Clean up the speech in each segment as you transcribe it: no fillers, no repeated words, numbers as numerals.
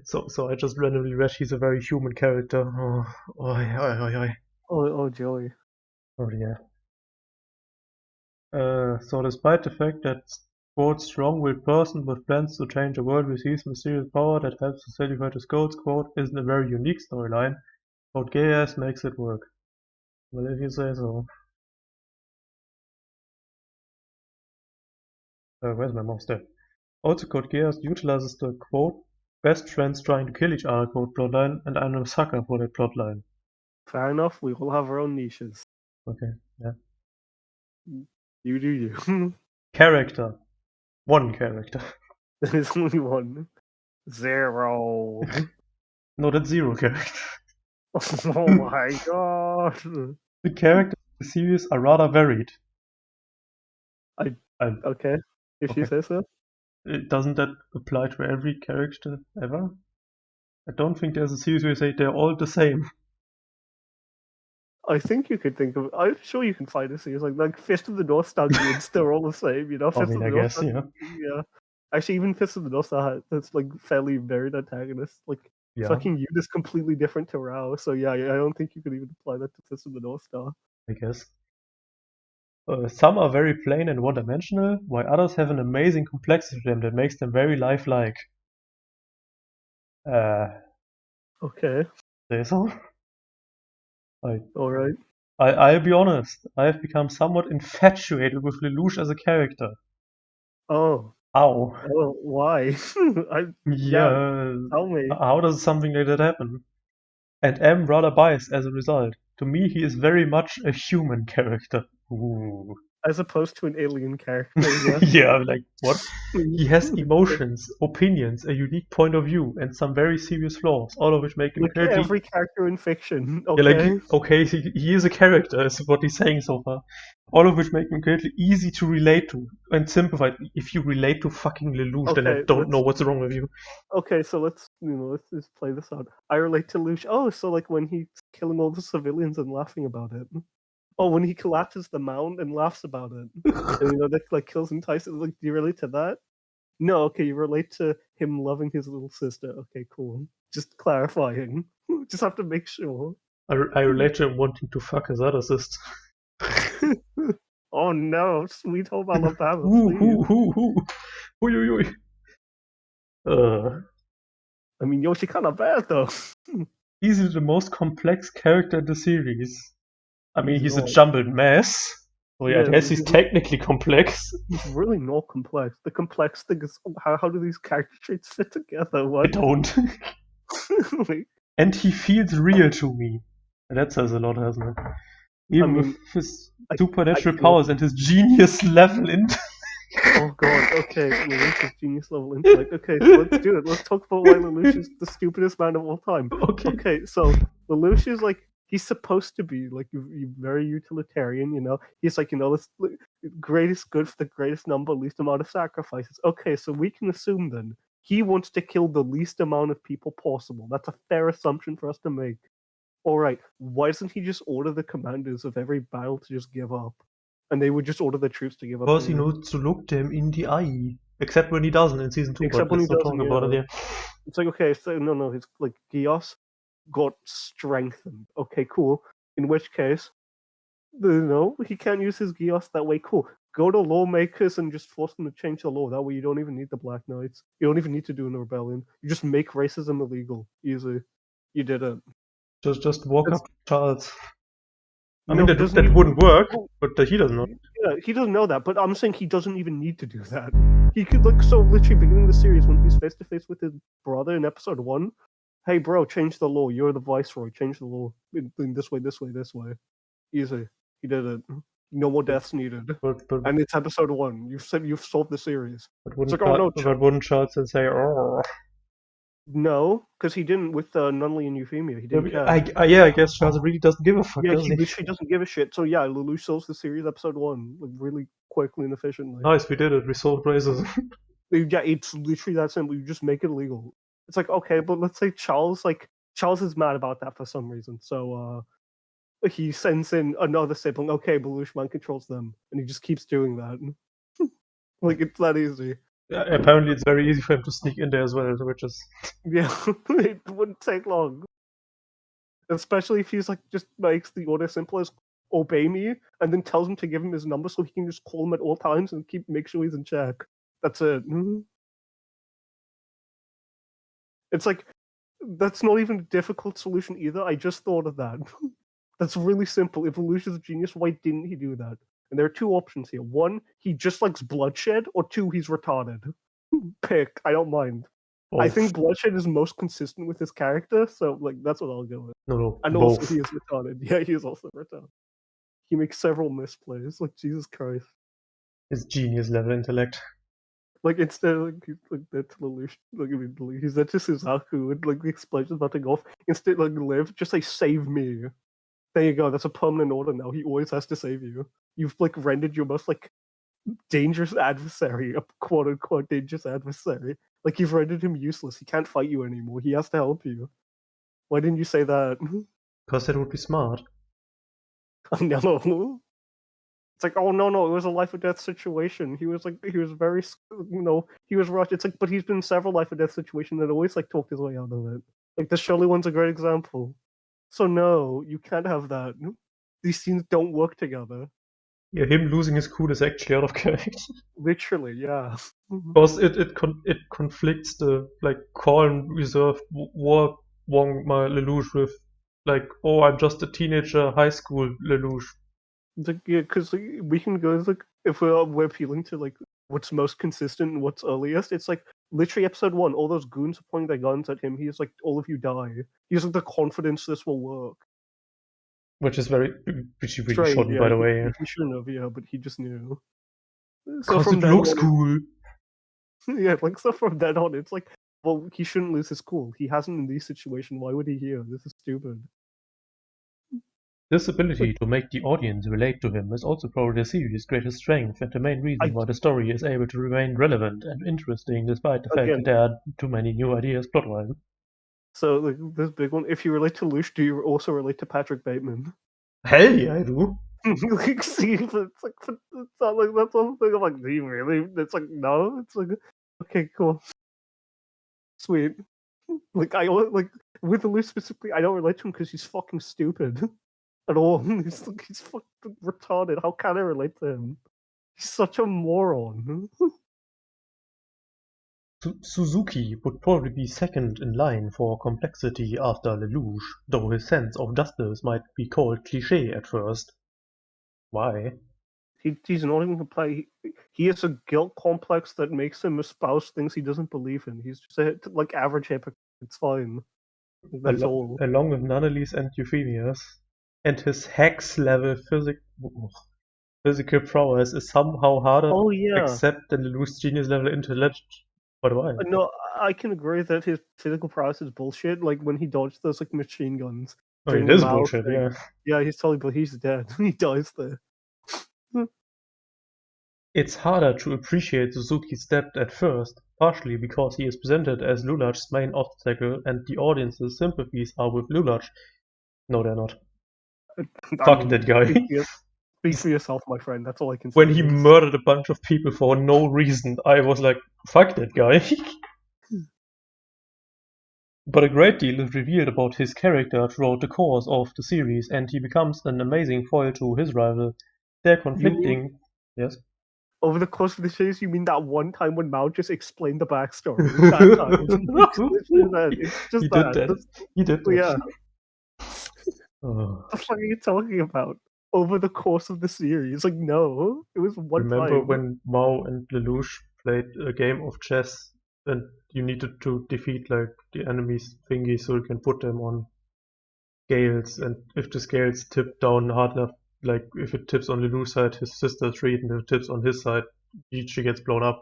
So I just randomly read he's a very human character. Oh, joy. Oh yeah. So despite the fact that quote strong-willed person with plans to change the world receives mysterious power that helps society fight his goals, quote, isn't a very unique storyline. Code Gayass makes it work. Well, if you say so. Where's my mouse there? Also, Code Geass utilizes the quote best friends trying to kill each other quote plotline, and I'm a sucker for that plotline. Fair enough. We all have our own niches. Okay, yeah. You do you. Character. One character. There's only one. 0. No, that's zero character. Oh my god. The characters in the series are rather varied. Okay, if you Okay. say so. Doesn't that apply to every character ever? I don't think there's a series where you say they're all the same. I think you could think of. I'm sure you can find a series like Fist of the North Star grids. They're all the same, you know. I Fist mean, of I the North guess, Star. yeah. Yeah. Actually, even Fist of the North Star that's like fairly varied antagonists. Like Yeah, fucking Yud is completely different to Rao. So yeah, I don't think you could even apply that to Fist of the North Star. I guess. Some are very plain and one-dimensional, while others have an amazing complexity to them that makes them very lifelike. Okay. Say so? All right. I'll be honest, I have become somewhat infatuated with Lelouch as a character. Oh. How? Oh. Why? Yeah. Yeah, Tell me. how does something like that happen? And am rather biased as a result. To me, he is very much a human character. Ooh. As opposed to an alien character, yeah. Yeah, I'm like, what? He has emotions, opinions, a unique point of view, and some very serious flaws, all of which make him Like incredibly. every character in fiction, Yeah, like, okay? okay, he is a character, is what he's saying so far. All of which make him incredibly easy to relate to and sympathize. If you relate to fucking Lelouch, then I Okay, don't know what's wrong with you. so let's let's just play this out. I relate to Lucia. Oh, so like when he's killing all the civilians and laughing about it. Oh, when he collapses the mound and laughs about it. And that like kills him twice. Like, do you relate to that? No, okay, you relate to him loving his little sister. Okay, cool. Just clarifying. Just have to make sure. I relate to him wanting to fuck his other sister. Oh no, Sweet Home Alabama, Ooh, please. ooh, ooh, ooh. Ooh, ooh, ooh. I mean, Yoshi kind of bad though. Easily the most complex character in the series. I mean, he's a not. jumbled mess. So yeah, I Yeah, guess he's technically complex. he's really not complex. The complex thing is how do these character traits fit together? I What? don't. Like, And he feels real to me. And that says a lot, hasn't it? Even with mean, his I supernatural feel. powers and his genius level in. Oh god. Okay, Lelouch's genius level intellect. Okay, so let's do it. Let's talk about why Lelouch is the stupidest man of all time. Okay. Okay, so Lelouch is like he's supposed to be like very utilitarian. You know, he's like this greatest good for the greatest number, least amount of sacrifices. Okay, so we can assume then he wants to kill the least amount of people possible. That's a fair assumption for us to make. All right, why doesn't he just order the commanders of every battle to just give up? And they would just order the troops to give up. Because he knows to look them in the eye. Except when he doesn't in season 2, Except but when he let's not doesn't, talk about it yeah. here. It's like, okay, so no, his like Gios got strengthened. Okay, cool. In which case, no, he can't use his Gios that way. Cool. Go to lawmakers and just force them to change the law. That way, you don't even need the Black Knights. You don't even need to do an rebellion. You just make racism illegal. Easy. You did it. Just walk That's, up to Charles. I mean, no, he doesn't that even. wouldn't work, but he doesn't know. Yeah, he doesn't know that, but I'm saying he doesn't even need to do that. He could look so literally beginning the series when he's face to face with his brother in episode 1. Hey, bro, change the law. You're the viceroy. Change the law in this way, this way, this way. Easy. He did it. No more deaths needed. But And it's episode 1. You've said you've solved the series. wouldn't, like, oh no, wouldn't Charles then say, oh. no, because he didn't with Nunley and Euphemia. He didn't care. I guess Charles really doesn't give a fuck, Yeah, does he he? literally doesn't give a shit. So yeah, Lelouch solves the series episode 1 like really quickly and efficiently. Nice, we did it. We solved racism. Yeah, it's literally that simple. You just make it illegal. It's like, okay, but let's say Charles is mad about that for some reason. So he sends in another sibling. Okay, Belush mind controls them, and he just keeps doing that. Like it's that easy. Apparently, it's very easy for him to sneak in there as well, which is Yeah, it wouldn't take long. Especially if he's like just makes the order simple as obey me, and then tells him to give him his number so he can just call him at all times and make sure he's in check. That's it. It's like that's not even a difficult solution either. I just thought of that. That's really simple. If Lelouch is a genius, why didn't he do that? And there are two options here. One, he just likes bloodshed, or two, he's retarded. Pick. I don't mind. I both. think bloodshed is most consistent with his character, so like that's what I'll go with. No, And also both. he is retarded. Yeah, he is also retarded. He makes several misplays. Like Jesus Christ. His genius level intellect. Like instead of like he's like that to Lelouch, like I mean he's that to Suzaku and like the explosion's about to go off. Instead like live, just say save me. There you go, that's a permanent order now. He always has to save you. You've like rendered your most like dangerous adversary, a quote unquote dangerous adversary. Like you've rendered him useless. He can't fight you anymore. He has to help you. Why didn't you say that? Because that would be smart. I know. It's like, oh no, it was a life or death situation. He was very, he was rushed. It's like, but he's been in several life or death situations and always like talked his way out of it. Like the Shirley one's a great example. So no, you can't have that. These scenes don't work together. Yeah, him losing his cool is actually out of character. Literally, yeah. Because it conflicts the like calm, reserved, warm Lelouch with like, oh, I'm just a teenager, high school Lelouch. Like, yeah, because like, we can go like if we're appealing to like what's most consistent and what's earliest. It's like literally episode 1. All those goons are pointing their guns at him. He's like, all of you die. He's like the confidence this will work. Which he really Straight, shouldn't, yeah. by the way. He shouldn't have, yeah, but he just knew. So Because from it then looks on, cool. yeah, like so from then on, it's like, well, he shouldn't lose his cool. He hasn't in these situations. Why would he hear? This is stupid. This Like, ability to make the audience relate to him is also probably the series' greatest strength and the main reason I why the story is able to remain relevant and interesting despite the fact that again, there are too many new ideas plot-wise. so like this big one. If you relate to Lush, do you also relate to Patrick Bateman? Hell yeah, I do. Like, see, but it's like it's not like that's one thing. I'm like, do you really? It's like no. It's like okay, cool, sweet. Like I like with the Lush specifically, I don't relate to him because he's fucking stupid at all. He's fucking retarded. How can I relate to him? He's such a moron. Suzuki would probably be second in line for complexity after Lelouch, though his sense of justice might be called cliché at first. Why? He's not even play. He has a guilt complex that makes him espouse things he doesn't believe in. He's just a like average hypocrite. It's fine. That's all. Along with Nanneli's and Euphemia's, and his hex level physical prowess is somehow harder Oh to yeah. accept than Lelouch's genius level intellect. But why? No, I can agree that his physical prowess is bullshit. Like when he dodged those like machine guns Oh, during it the is Mao bullshit, thing. yeah. Yeah, he's totally, but he's dead. He dies there. It's harder to appreciate Suzuki's depth at first, partially because he is presented as Lulach's main obstacle and the audience's sympathies are with Lulach. No, they're not. I Fuck mean, that guy. speak for yourself, my friend. That's all I can say. When he murdered a bunch of people for no reason, I was like, fuck that guy. But a great deal is revealed about his character throughout the course of the series, and he becomes an amazing foil to his rival. They're You mean conflicting. Yes? over the course of the series? You mean that one time when Mao just explained the backstory? That time. It's literally that. It's just He did that. that. He did Yeah. that. Oh. What the fuck are you talking about? Over the course of the series? Like, no. It was one Remember time. when Mao and Lelouch played a game of chess and you needed to defeat like the enemy's thingy so you can put them on scales, and if the scales tip down hard enough, like if it tips on Lelouch's side, his sister's treat, and if it tips on his side, she gets blown up.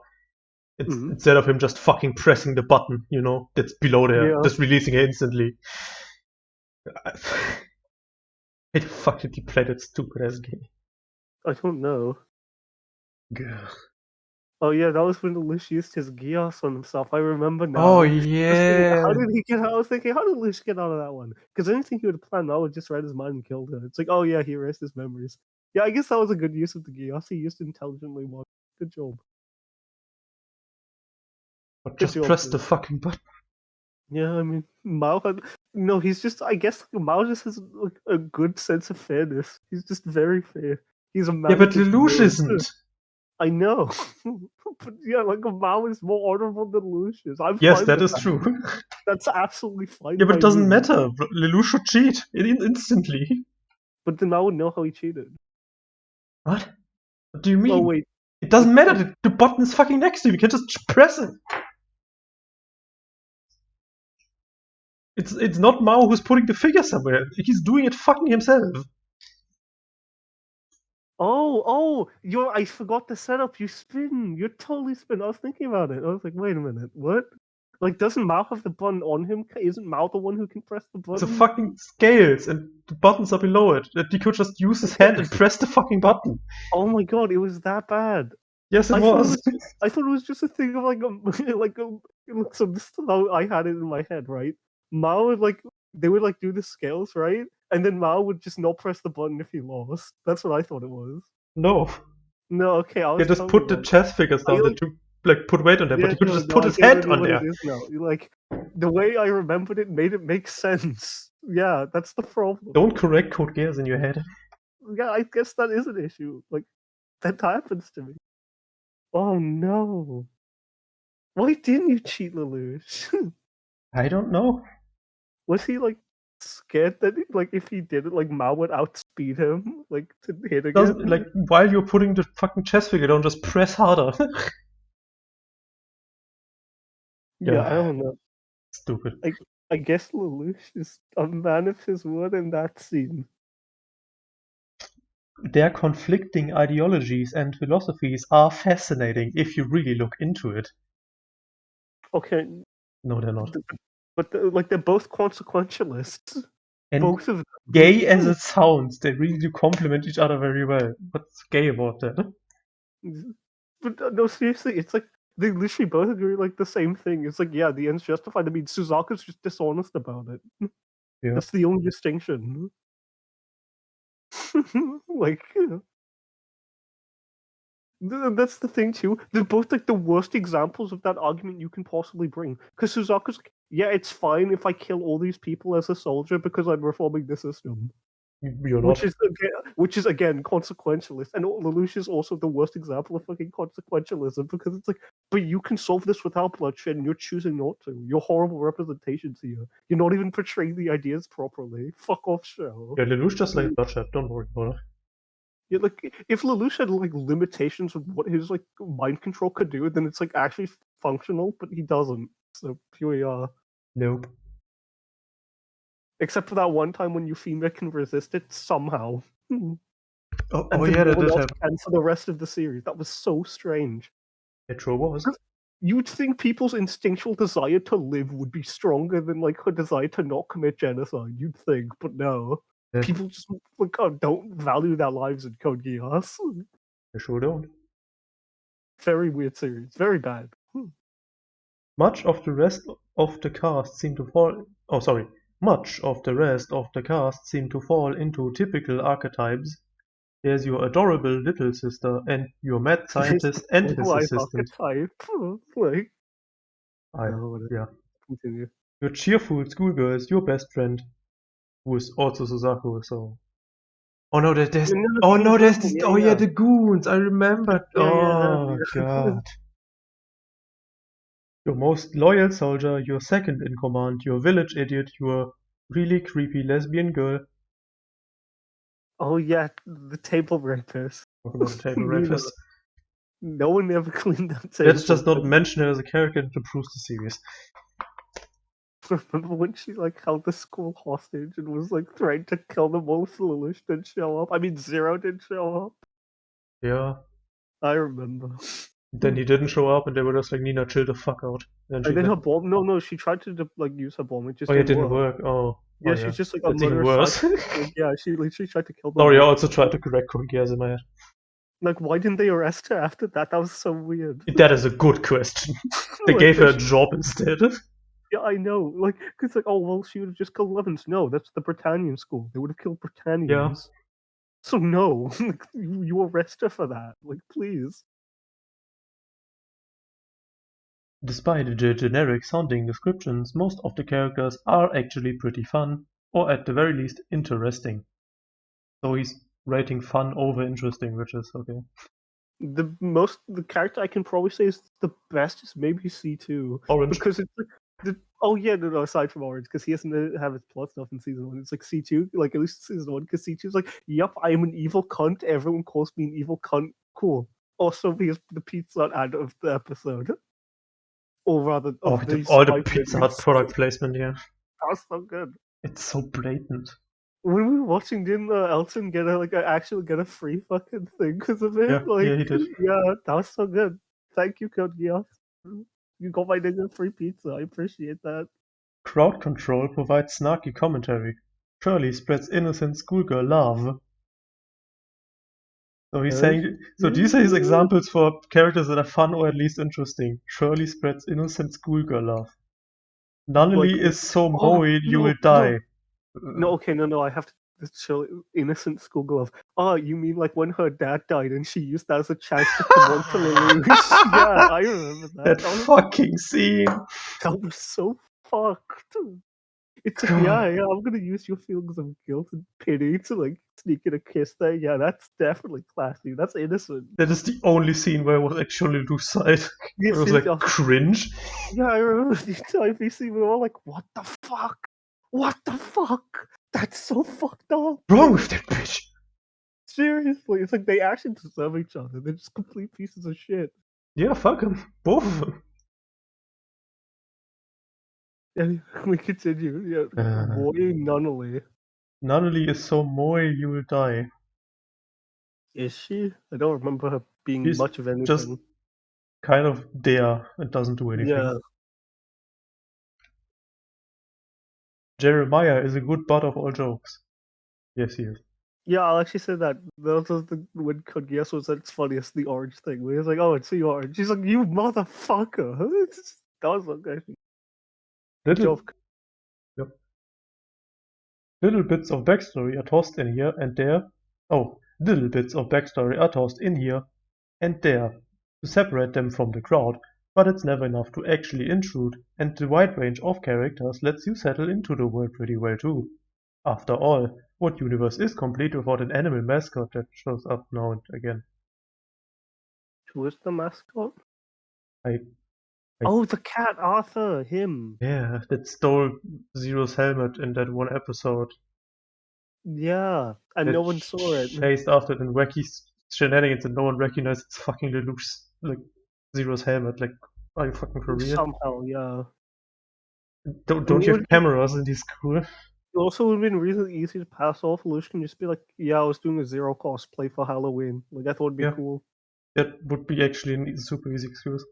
Mhm. Instead of him just fucking pressing the button, that's below there, Yeah. just releasing it instantly. I fucking played that stupid ass game. I don't know. Gah. Oh yeah, that was when Lelouch used his Gayass on himself. I remember Oh now. I was thinking, yeah. how did he get out? I was thinking, how did Lelouch get out of that one? Because anything he would have planned, I would just read his mind and killed her. It's like, oh yeah, he erased his memories. Yeah, I guess that was a good use of the Gayass. He used it intelligently. Well, good job. But just press the fucking button. Yeah, I mean, Mao had no. He's just, I guess, Mao just has like a good sense of fairness. He's just very fair. He's a man. Yeah, but of his Lelouch word. isn't. I know, but yeah, like Mao is more honorable than Lelouch is. I'm Yes, fine that with is that. true. That's absolutely fine Yeah, but by it doesn't me. matter. Lelouch should cheat instantly. But then Mao would know how he cheated. What? What do you Oh mean? wait, It doesn't like, matter. The button is fucking next to you. You can just press it. It's not Mao who's putting the figure somewhere. He's doing it fucking himself. oh, I forgot the setup. You spin. You're totally spin. I was thinking about it. I was like, wait a minute, what? Like, doesn't Mao have the button on him? Isn't Mao the one who can press the It's a button? fucking scales and the buttons are below it. That he could just use his hand and press the fucking button. Oh my god, it was that bad. Yes, it I thought it was. was. I thought it was just a thing of like so this is how I had it in my head, right? Mao would like they would like do the scales, right? And then Mao would just not press the button if he lost. That's what I thought it was. No. No, okay, I He was just totally put the wrong. chess figures I down there like to like put weight on there, but yeah, he could no, just no, put I his get hand already on what it there. is now. Like the way I remembered it made it make sense. Yeah, that's the problem. Don't correct Code Gayass in your head. Yeah, I guess that is an issue. Like that happens to me. Oh no. Why didn't you cheat Lelouch? I don't know. Was he like scared that like if he did it, like Mao would outspeed him, like to hit Doesn't again? like while you're putting the fucking chess figure down, just press harder. Yeah, I Yeah, don't know. stupid. I I guess Lelouch is a man of his word in that scene. Their conflicting ideologies and philosophies are fascinating if you really look into it. Okay, No, they're not. but like they're both consequentialists, And both of gay as them. it sounds, they really do complement each other very well. What's gay about that? But no, seriously, it's like they literally both agree like the same thing. It's like yeah, the end's justified. I mean, Suzaku's just dishonest about it. Yeah. That's the only distinction. Like. That's the thing too. They're both like the worst examples of that argument you can possibly bring. Because Suzaku's like, yeah, it's fine if I kill all these people as a soldier because I'm reforming the system, You're not. which is again consequentialist. And Lelouch is also the worst example of fucking consequentialism because it's like, but you can solve this without bloodshed, and you're choosing not to. You're horrible representations here. You're not even portraying the ideas properly. Fuck off, show. Yeah, Lelouch just like bloodshed. Don't worry about it. Yeah, like if Lelouch had like limitations of what his like mind control could do, then it's like actually functional, but he doesn't. So here we are. Nope. Except for that one time when Euphemia can resist it somehow. And Oh then yeah, no that one did else happen. can for the rest of the series. That was so strange. It sure was. You'd think people's instinctual desire to live would be stronger than like her desire to not commit genocide. You'd think, but no. Yeah, People just like don't value their lives in Code Geass. they sure don't. Very weird series. Very bad. Much of the rest of the cast seemed to fall. Oh, sorry. Much of the rest of the cast seemed to fall into typical archetypes. There's your adorable little sister and your mad scientist and his Life assistant. archetype. Like, I, no, yeah. continue. Your cheerful schoolgirl is your best friend, who is also Suzaku. So. Oh no, there's. And then the Oh goons no, are there's. like, Oh yeah, the goons. I remembered. yeah, Oh god. Your most loyal soldier, your second in command, your village idiot, your really creepy lesbian girl. Oh yeah, the table rapist. Talk about a table Nina. rapist. No one ever cleaned that table. Let's just not mention her as a character and improves the series. Remember when she like held the school hostage and was like trying to kill them all if Lelouch didn't show up? I mean, Zero didn't show up. Yeah. I remember. Then he didn't show up and they were just like, Nina, chill the fuck out. And then her bomb. No, she tried to like use her bomb. It just Oh yeah, it didn't didn't work. work. Oh. Yeah, Oh yeah. she's just like a That's even murderous worse. psycho. Like, yeah, she literally tried to kill them. Sorry, I all. also tried to correct Code Gayass in my head. Like, why didn't they arrest her after that? That was so weird. That is a good question. They Like, gave her a job instead. yeah, I know. Like, it's like, oh well, she would have just killed Levins. No, that's the Britannian school. They would have killed Britannians. Yeah. So no, you arrest her for that. Like, please. Despite the generic sounding descriptions, most of the characters are actually pretty fun, or at the very least interesting. So he's rating fun over interesting, which is okay. The character I can probably say is the best is maybe C2 Orange. because it's like no, aside from Orange, because he doesn't have his plot stuff in season 1. It's like C2, like at least season 1, because C2 is like, yep, I am an evil cunt. Everyone calls me an evil cunt. Cool. Also, here's the Pizza Hut ad of the episode, or rather of these All the 5 Pizza Hut minutes. product placement here. That's so good. It's so blatant. When we were watching, didn't Elton actually get a free fucking thing because of it? Yeah, he did. Yeah, that was so good. Thank you, Code Gayass. You got my nigga free pizza. I appreciate that. Crowd control provides snarky commentary. Shirley spreads innocent schoolgirl love. So he's saying. So these are his examples for characters that are fun or at least interesting. Shirley spreads innocent schoolgirl love. Nunnally is so moe you will die. No, I have to show innocent schoolgirl love. Oh, you mean like when her dad died and she used that as a chance to come on to Lelouch? Yeah, I remember that. That fucking scene. That was so fucked. It's like, yeah, I'm gonna use your feelings of guilt and pity to like sneak in a kiss there. Yeah, that's definitely classy. That's innocent. That is the only scene where I was actually lose sight. It was like cringe. Yeah, I remember the time we see we were all like, what the fuck? What the fuck? That's so fucked up. Wrong with that bitch. Seriously, it's like they actually deserve each other. They're just complete pieces of shit. Yeah, fuck them. Both of them. And we continue. Yeah, boy, Nunnally. Nunnally is so moe you will die. Is she? I don't remember her being She's much of anything. Just kind of there and doesn't do anything. Yeah. Jeremiah is a good butt of all jokes. Yes, he is. Yeah, I'll actually say that. That was when Code Gayass was at its funniest, the orange thing. Where he was like, oh, it's the orange. She's like, you motherfucker. That was okay. Little bits of backstory are tossed in here and there. Little bits of backstory are tossed in here and there to separate them from the crowd, but it's never enough to actually intrude, and the wide range of characters lets you settle into the world pretty well too. After all, what universe is complete without an animal mascot that shows up now and again? Who is the mascot? I Oh, the cat Arthur, him. Yeah, that stole Zero's helmet in that one episode. Yeah, and no one saw it. Chased after it in wacky shenanigans and no one recognized it's fucking Lelouch's, like, Zero's helmet. Like, are you fucking for real? Somehow, yeah. Don't you have cameras in this school? It also would have been really easy to pass off Lelouch and just be like, yeah, I was doing a Zero cosplay for Halloween. Like, I thought it'd be cool. That would be actually a super easy excuse.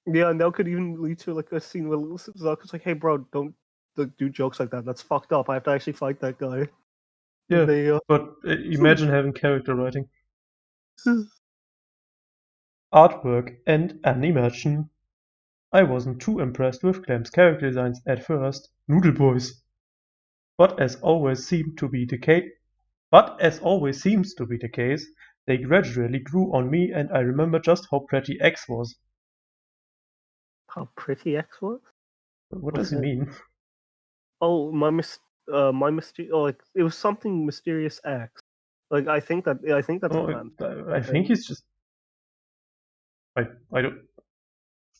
Yeah, and that could even lead to like a scene where Zucker's like, hey bro, don't do jokes like that. That's fucked up. I have to actually fight that guy. Yeah, but imagine having character writing. Artwork and animation. I wasn't too impressed with Clem's character designs at first. Noodle Boys. But as always seems to be the case, they gradually grew on me, and I remember just how pretty X was. How pretty X was? What does he mean? Oh, my mysterious. Oh, like it was something mysterious X. Like I think that's. I think he's just. I don't.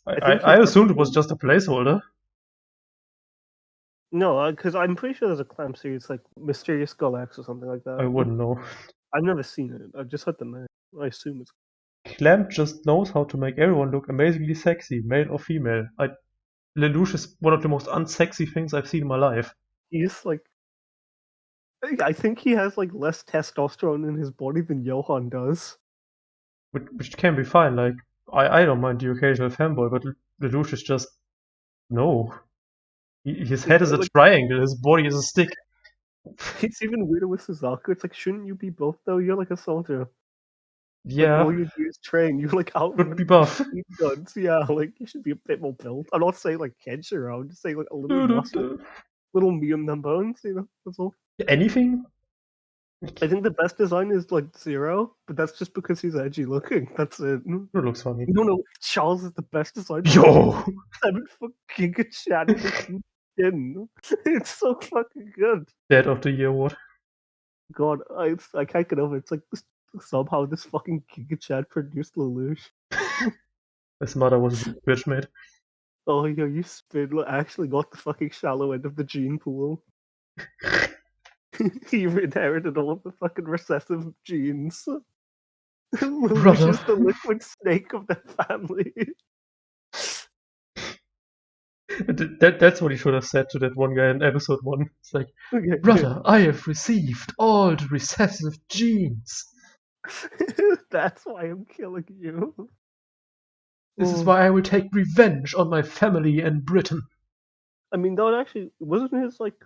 I assumed it was just a placeholder. No, because I'm pretty sure there's a Clam series like Mysterious Skull X or something like that. I wouldn't know. I've never seen it. I've just heard the name. I assume it's. Clam just knows how to make everyone look amazingly sexy, male or female. Lelouch is one of the most unsexy things I've seen in my life. He's like. I think he has like less testosterone in his body than Johan does. Which can be fine. Like I don't mind the occasional fanboy, but Lelouch is just no. His head is a triangle. His body is a stick. It's even weirder with Suzaku. It's like, shouldn't you be both though? You're like a soldier. Yeah. Like, all you do is train. You like out. Could be buff. Guns. Yeah, like you should be a bit more built. I'm not saying like Kenshiro. I'm just saying like a little muscle, little meat on them bones. You know, that's all. Anything I think the best design is like Zero, but that's just because he's edgy looking. That's it. It looks funny. No, Charles is the best design because Yo! he's 7 foot Giga Chad with a huge chin. It's so fucking good. Dad of the Year award. God, I can't get over it. It's like somehow this fucking Giga Chad produced Lelouch. His mother was a bitch, mate. Oh, yo, you spin. I actually got the fucking shallow end of the gene pool. He inherited all of the fucking recessive genes. Lelouch is the liquid snake of the family. That's what he should have said to that one guy in episode 1. It's like, Okay, brother, I have received all the recessive genes. That's why I'm killing you. This is why I will take revenge on my family and Britain. I mean, that actually wasn't his like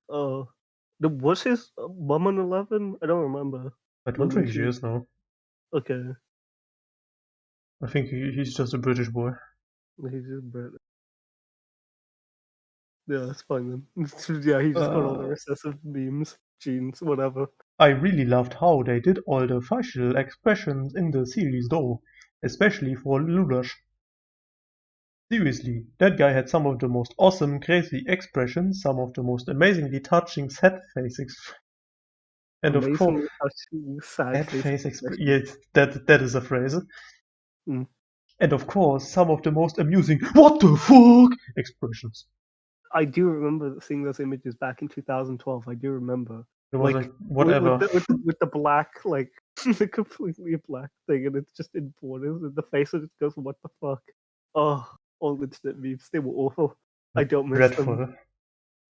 was his mom on 11? I don't remember. I don't think he is now. Okay, I think he's just a British boy. he's just British. Yeah, that's fine then. Yeah, he just got all the recessive memes, genes, whatever. I really loved how they did all the facial expressions in the series though, especially for Lelouch. Seriously, that guy had some of the most awesome, crazy expressions, some of the most amazingly touching sad face expressions. And of course, sad face expressions. Yes, that is a phrase. Mm. And of course, some of the most amusing "what the fuck" expressions. I do remember seeing those images back in 2012. I do remember. It was like whatever. With the black, like the completely black thing, and it's just in borders, and the face of it goes, "What the fuck?" Oh, all instant memes. They were awful. I don't miss them.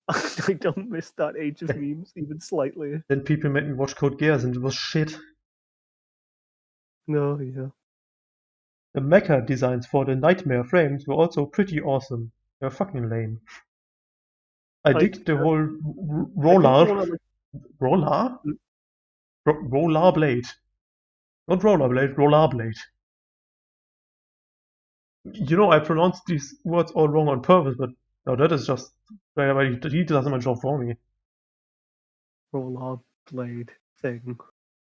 I don't miss that age of memes even slightly. Then people made me watch Code Geass, and it was shit. No, yeah. The mecha designs for the nightmare frames were also pretty awesome. They were fucking lame. I dig the whole rollerblade. Not rollerblade, rollerblade. You know, I pronounced these words all wrong on purpose, but no, that is just he does my job for me. Rollerblade thing.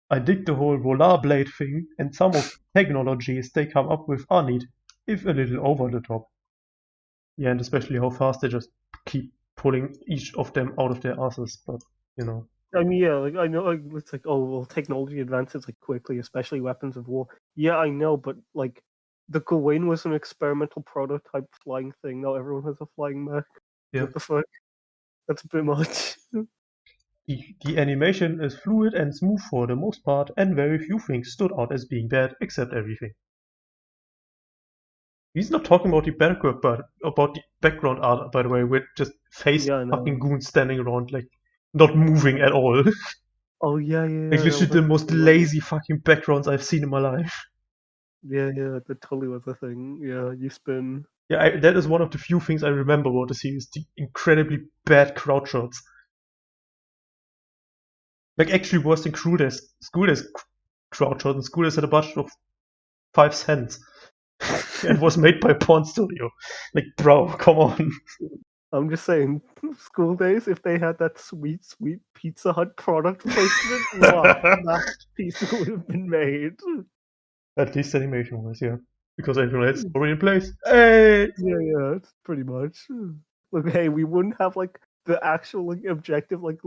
I dig the whole rollerblade thing, and some of the technologies they come up with are neat, if a little over the top. Yeah, and especially how fast they just keep pulling each of them out of their asses, but you know. I mean, yeah, like I know, like, it's like, oh well, technology advances like quickly, especially weapons of war. Yeah, I know, but like, the Gawain was an experimental prototype flying thing. Now everyone has a flying mech. Yeah. What the fuck? That's a bit much. The animation is fluid and smooth for the most part, and very few things stood out as being bad, except everything. He's not talking about the background, but about the background art, by the way, with just face fucking goons standing around, like, not moving at all. Oh yeah. Like, literally the most lazy fucking backgrounds I've seen in my life. Yeah, that totally was a thing. Yeah, you spin. Yeah, that is one of the few things I remember about the series, the incredibly bad crowd shots. Like, actually worse than School Days crowd shots, and School Days had a budget of 5 cents. And was made by a porn studio. Like, bro, come on. I'm just saying, School Days, if they had that sweet Pizza Hut product placement, that piece would have been made. At least animation-wise, yeah. Because everyone had story in place. Hey! Yeah, it's pretty much. Look, hey, we wouldn't have, like, the actual, like, objective, like,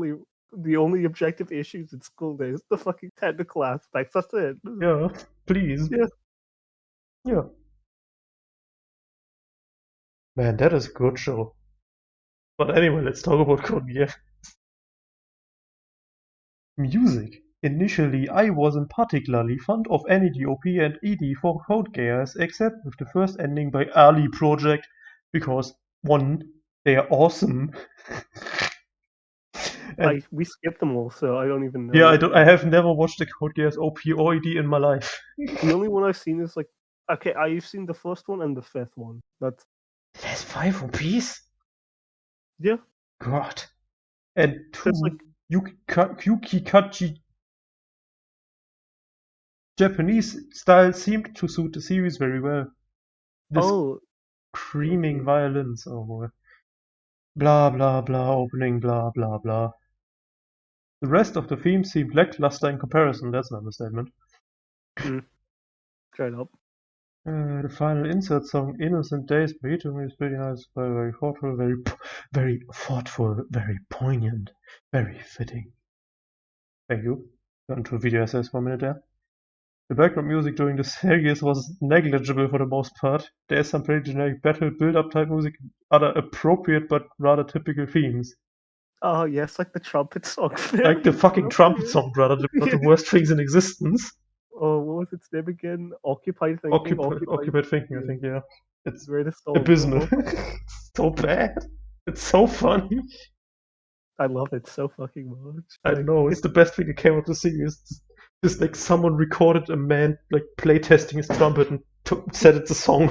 the only objective issues in School Days, the fucking technical aspects, that's it. Yeah, please. Yeah. Man, that is a good show. But anyway, let's talk about Code Geass. Music. Initially, I wasn't particularly fond of any DOP and ED for Code Geass, except with the first ending by Ali Project, because 1, they are awesome. We skipped them all, so I don't even know. Yeah, I have never watched the Code Geass OP or ED in my life. The only one I've seen is like, okay, I've seen the first one and the fifth one. That's 5 OPs? Yeah. God. And 2, Yukikachi Japanese style seemed to suit the series very well. This screaming violence, oh boy. Blah blah blah, opening blah blah blah. The rest of the themes seemed lackluster in comparison. That's an understatement. Straight up. The final insert song, "Innocent Days" by Hitomi, is pretty nice, very thoughtful, very thoughtful, very poignant, very fitting. Thank you. Got into a video essays for a minute there. The background music during the series was negligible for the most part. There is some pretty generic battle build-up type music, other appropriate but rather typical themes. Oh yes, like the trumpet song. Like the fucking trumpet song, brother, one of the worst things in existence. Oh, what was its name again? Occupied Thinking. Occupied Thinking, I think, yeah. It's greatest song. abysmal. It's so bad. It's so funny. I love it so fucking much. I know, it's the best thing that came of the series. Just like someone recorded a man like playtesting his trumpet and said it's a song.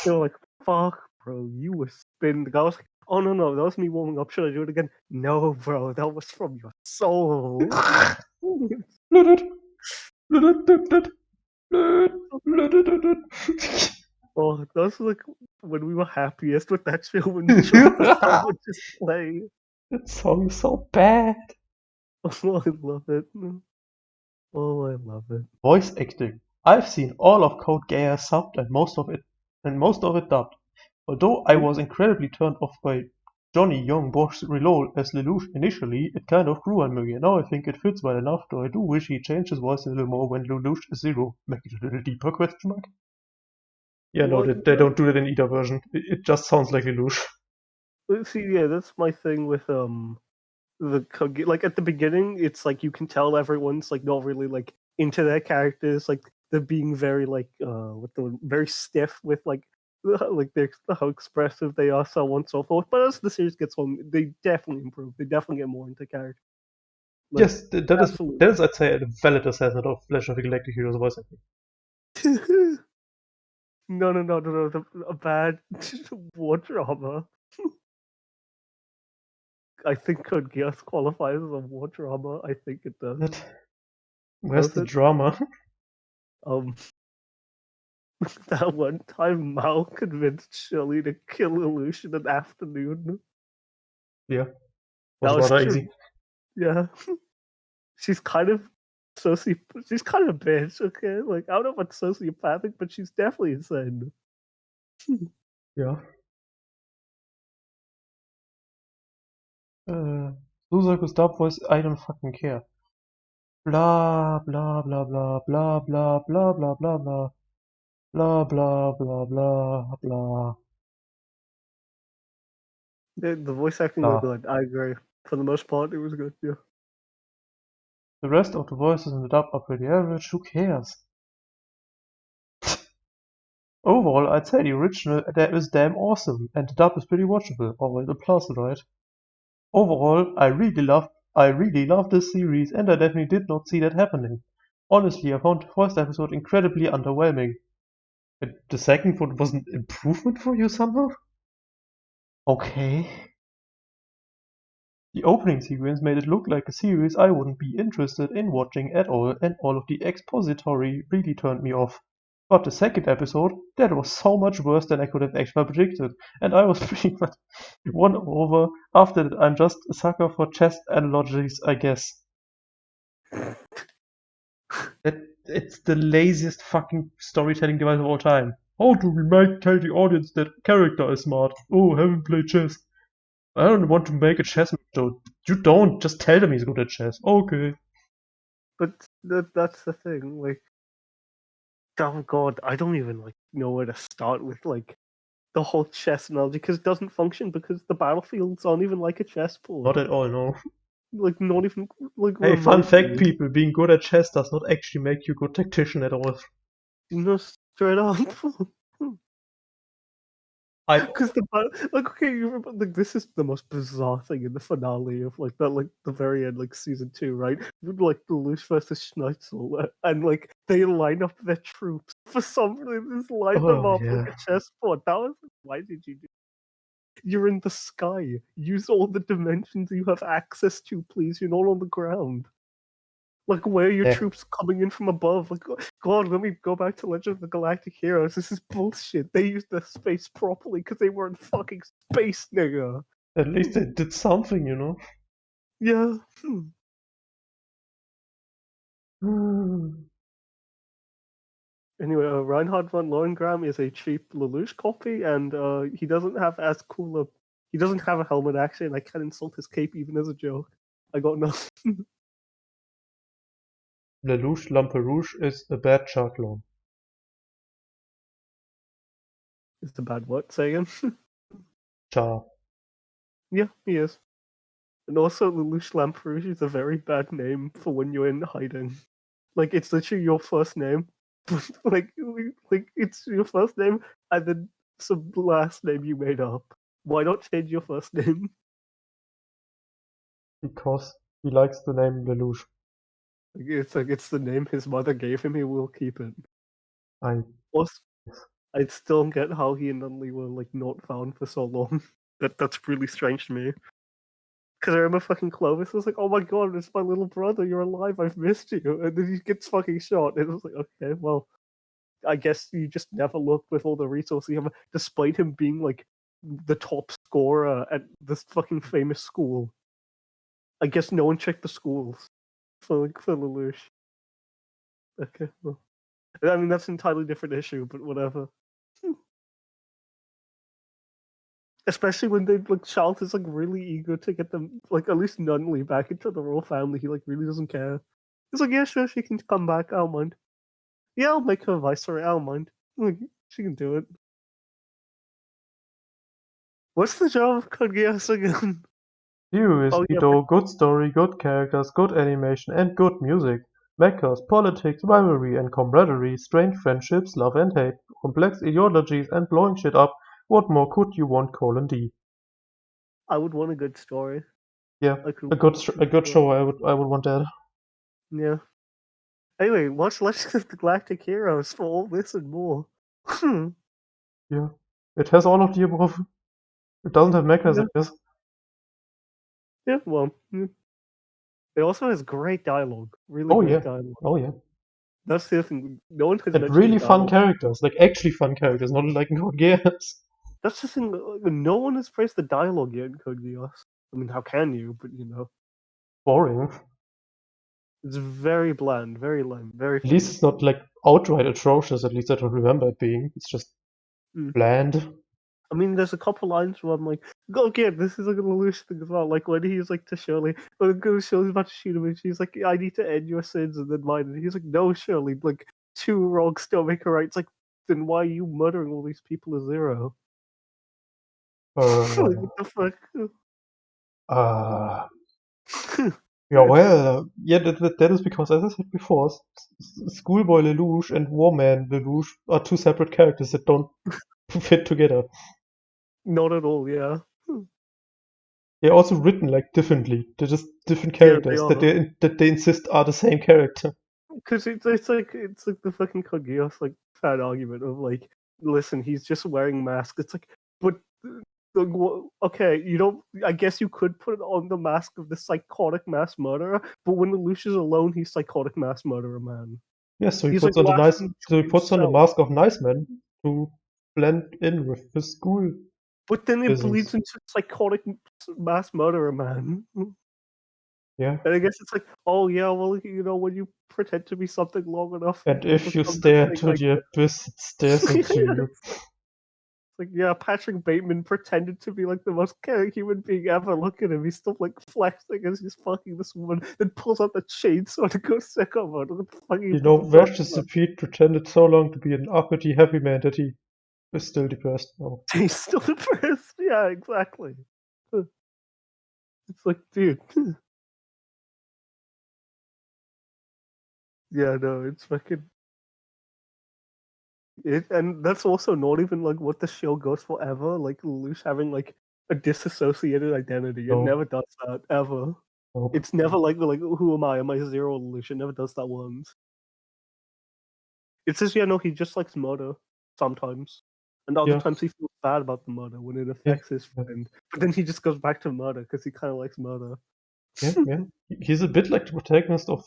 They were like, fuck, bro, you were spinning. I was like, oh no, that was me warming up. Should I do it again? No, bro, that was from your soul. Oh, that was like when we were happiest with that show when the trumpet song would just play. That song is so bad. Oh, I love it. Oh, I love it. Voice acting. I've seen all of Code Gayass subbed and most of it dubbed. Although I was incredibly turned off by Johnny Young Bosch's role as Lelouch initially, it kind of grew on me, and now I think it fits well enough, though I do wish he changed his voice a little more when Lelouch is Zero. Make it a little deeper, question mark? Yeah, no, they don't do it in either version. It just sounds like Lelouch. See, yeah, that's my thing with like at the beginning, it's like you can tell everyone's like not really like into their characters, like they're being very like very stiff with like how expressive they are, so on and so forth. But as the series gets on, they definitely improve. They definitely get more into character. Like, yes, that is, I'd say, a valid assessment of Legend of the Galactic Heroes voice acting. No, a bad war drama. I think Code Gayass qualifies as a war drama. I think it does. Where's the drama? That one time Mal convinced Shirley to kill Lelouch in an afternoon. Yeah. That was rather true. easy. Yeah. She's kind of she's kind of a bitch, okay? Like, I don't know about sociopathic, but she's definitely insane. Yeah. Suzaku's dub voice, I don't fucking care. Blah blah blah blah blah blah blah blah blah blah blah blah blah blah blah. The voice acting was good. I agree. For the most part, it was good. Yeah. The rest of the voices in the dub are pretty average. Who cares? Overall, I'd say the original is damn awesome, and the dub is pretty watchable. Always a plus, right? Overall, I really love this series, and I definitely did not see that happening. Honestly, I found the first episode incredibly underwhelming. But the second one was an improvement for you somehow? Okay. The opening sequence made it look like a series I wouldn't be interested in watching at all, and all of the expository really turned me off. But the second episode, that was so much worse than I could have actually predicted, and I was pretty much won over. After that, I'm just a sucker for chess analogies, I guess. It's the laziest fucking storytelling device of all time. How do we tell the audience that character is smart? Oh, haven't played chess. I don't want to make a chess match, though. You don't. Just tell them he's good at chess. Okay. But that's the thing. Like, oh god, I don't even like know where to start with like the whole chess analogy because it doesn't function because the battlefields aren't even like a chessboard. Not at all, no. Like, not even like. Hey, fun fact, people: being good at chess does not actually make you a good tactician at all. No, straight up. Because okay, you remember like this is the most bizarre thing in the finale of like the very end, like season 2, right? Like the Lelouch versus Schnitzel, and like they line up their troops for some reason, just line them up like a chessboard. That was why did you do? You're in the sky. Use all the dimensions you have access to, please. You're not on the ground. Like, where are your troops coming in from above? Like, God, let me go back to Legend of the Galactic Heroes. This is bullshit. They used their space properly because they were in fucking space, nigga. At least they did something, you know? Yeah. Anyway, Reinhard von Lohengrin is a cheap Lelouch copy, and he doesn't have as cool a. He doesn't have a helmet actually, and I can't insult his cape even as a joke. I got nothing. Lelouch Lamperouche is a bad char clone. It's a bad word. Say again. Char. Yeah, he is. And also, Lelouch Lamperouche is a very bad name for when you're in hiding. Like, it's literally your first name. like it's your first name and then some last name you made up. Why not change your first name? Because he likes the name Lelouch. It's the name his mother gave him. He will keep it. I I still don't get how he and Nunley were like not found for so long. That's really strange to me. Because I remember fucking Clovis was like, "Oh my god, it's my little brother. You're alive. I've missed you." And then he gets fucking shot. And it was like, okay, well, I guess you just never look with all the resources you have, despite him being like the top scorer at this fucking famous school. I guess no one checked the schools for Lelouch. Okay, well, I mean that's an entirely different issue, but whatever. Especially when they like Charles is like really eager to get them like at least Nunley back into the royal family. He like really doesn't care. He's like, yeah, sure, she can come back. I don't mind. Yeah, I'll make her viceroy. I don't mind. Like, she can do it. What's the job of Code Gayass again? Series, Oh yeah, good story, good characters, good animation, and good music. Mechas, politics, rivalry and camaraderie, strange friendships, love and hate, complex ideologies, and blowing shit up. What more could you want, :D? I would want a good story. Yeah, Like a good show. I would want that. Yeah. Anyway, watch Legends of the Galactic Heroes for all this and more. Yeah, it has all of the above. It doesn't have mechas, I guess. Yeah, well, it also has great dialogue. Really Oh great yeah, dialogue. oh yeah. That's the other thing. No one has And mentioned really the fun dialogue. characters, like actually fun characters, not like in Code Geass. That's the thing. No one has praised the dialogue yet in Code Geass. I mean, how can you? But you know, Boring. it's very bland, very lame, very At least funny. it's not like outright atrocious, at least I don't remember it being. It's just bland. I mean, there's a couple lines where I'm like, go again, this is like a Lelouch thing as well. Like when he's like to Shirley, when Shirley's about to shoot him, and she's like, I need to end your sins and then mine. And he's like, no, Shirley, like two wrongs don't make a right. It's like, then why are you murdering all these people to zero? Like, what the fuck? Yeah, well, yeah, that is because, as I said before, Schoolboy Lelouch and Warman Lelouch are two separate characters that don't fit together. Not at all, yeah. They're also written like differently. They're just different Yeah, they characters are. that they insist are the same character. Because it's like the fucking Code Geass like fan argument of like, listen, he's just wearing mask. It's like, but okay, you don't. I guess you could put it on the mask of the psychotic mass murderer, but when Lelouch is alone, he's psychotic mass murderer man. Yeah, so he He's like puts on laughing so he to puts on the himself. mask of nice man to blend in with the school But then it business. bleeds into psychotic mass murderer man. Yeah. And I guess it's like, oh yeah, well, you know, when you pretend to be something long enough, And you if you become this stare thing into like the abyss, it stares this. into you. Like, yeah, Patrick Bateman pretended to be like the most caring human being ever. Look at him, he's still like flexing as he's fucking this woman, then pulls out the chainsaw to go sick of her. What the fuck are you You know, fucking talking Versus about? Pete pretended so long to be an uppity happy man that he is still depressed now. He's still depressed. Yeah, exactly. It's like, dude. Yeah, no, it's fucking. And that's also not even like what the show goes for ever. Like Lelouch having like a disassociated identity. It No, never does that ever. nope. It's never like who am I? Am I Zero Lelouch? It never does that once. It says yeah, no, he just likes murder sometimes, and other Yeah, times he feels bad about the murder when it yeah, affects his yeah, friend. But then he just goes back to murder because he kind of likes murder. yeah, yeah. He's a bit like the protagonist of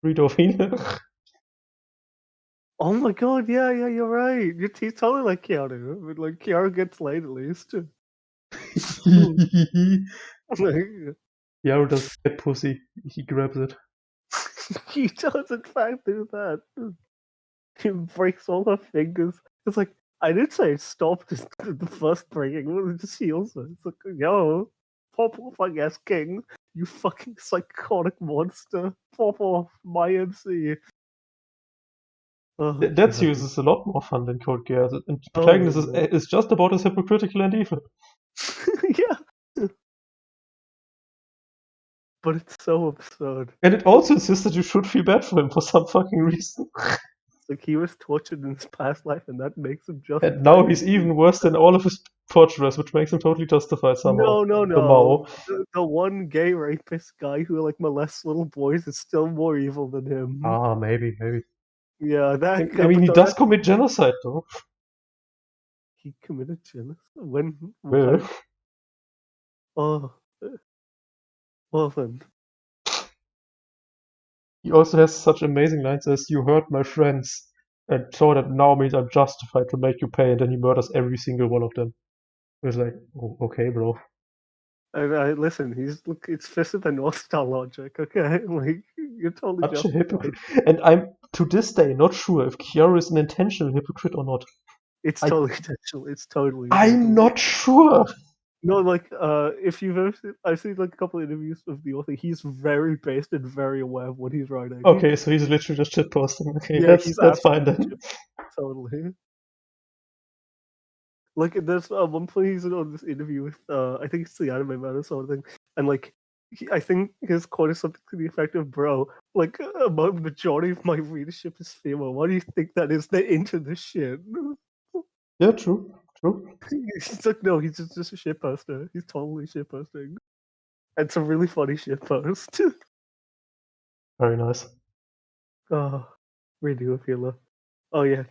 Rito Wiener. Oh my god, yeah, you're right. He's totally like Keanu, but like Keanu gets laid at least. Yaro doesn't get pussy, he grabs it. He does in fact do that. He breaks all her fingers. It's like, I didn't say stop the first breaking, it just heals her. It's like, yo, pop off, I guess, King. You fucking psychotic monster. Pop off, my MC. Oh, That God. series is a lot more fun than Code Geass, and the Oh, protagonist yeah. is just about as hypocritical and evil. Yeah. But it's so absurd. And it also insists that you should feel bad for him for some fucking reason. It's like he was tortured in his past life, and that makes him justified. And now he's even worse than all of his torturers, which makes him totally justified somehow. No. The Mao. The one gay rapist guy who like molests little boys is still more evil than him. Ah, maybe. Yeah, that guy. I mean, he but does commit genocide, though. he committed genocide. When? Well, Oh, well then. he also has such amazing lines as, "You hurt my friends, and so that now means I'm justified to make you pay," and then he murders every single one of them. It's like, oh, okay, bro. And listen, it's Fist of the North Star logic, okay? Like, you're totally Such a justified. hypocrite. And I'm, to this day, not sure if Kiara is an intentional hypocrite or not. It's totally intentional. It's totally. I'm not sure. No, like, if you've ever seen, I've seen like a couple of interviews of the author. He's very based and very aware of what he's writing. Okay, so he's literally just shitposting. Okay, Yeah, that's fine then. Totally. Like, there's one point he's on this interview with, I think it's the Anime Man or something, and like, I think his quote is something to the effect of, "Bro, like, a majority of my readership is female. Why do you think that is? They're into this shit." Yeah, true. He's like, no, he's just a shit poster. He's totally shit posting. And it's a really funny shit post. Very nice. Oh, radio feeler. Oh yeah,